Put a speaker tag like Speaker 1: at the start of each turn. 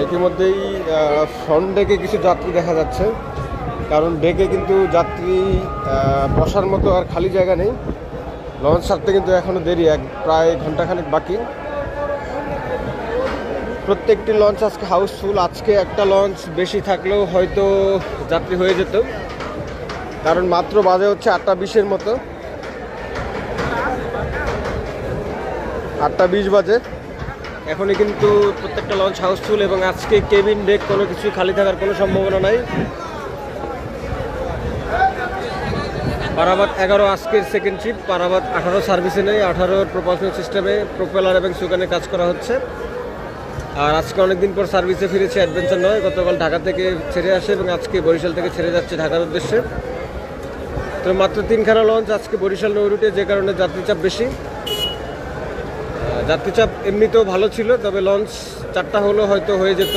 Speaker 1: ইতিমধ্যেই ফ্রন্ট ডেকে কিছু যাত্রী দেখা যাচ্ছে, কারণ ডেকে কিন্তু যাত্রী বসার মতো আর খালি জায়গা নেই। লঞ্চ ছাড়তে কিন্তু এখনও দেরি, প্রায় ঘন্টাখানেক বাকি। প্রত্যেকটি লঞ্চ আজকে হাউসফুল। আজকে একটা লঞ্চ বেশি থাকলেও হয়তো যাত্রী হয়ে যেত, কারণ মাত্র বাজে হচ্ছে 8:20 মতো, 8:20 বাজে। এখনই কিন্তু প্রত্যেকটা লঞ্চ হাউসফুল এবং আজকে কেবিন ডেক কোনো কিছু খালি থাকার কোনো সম্ভাবনা নাই। পারাবাদ 11 আজকের সেকেন্ড শিপ, পারাবাদ 18 সার্ভিসে নেই, 18 প্রপালশন সিস্টেমে প্রোপেলার এবং সুগানে কাজ করা হচ্ছে। আর আজকে অনেকদিন পর সার্ভিসে ফিরেছে অ্যাডভেঞ্চার নয়, গতকাল ঢাকা থেকে ছেড়ে আসে এবং আজকে বরিশাল থেকে ছেড়ে যাচ্ছে ঢাকার উদ্দেশ্যে। তো মাত্র 3খানা লঞ্চ আজকে বরিশাল নৌ রুটে, যে কারণে যাত্রীচাপ বেশি। যাত্রীচাপ এমনিতেও ভালো ছিল, তবে লঞ্চ 4টা হলেও হয়তো হয়ে যেত।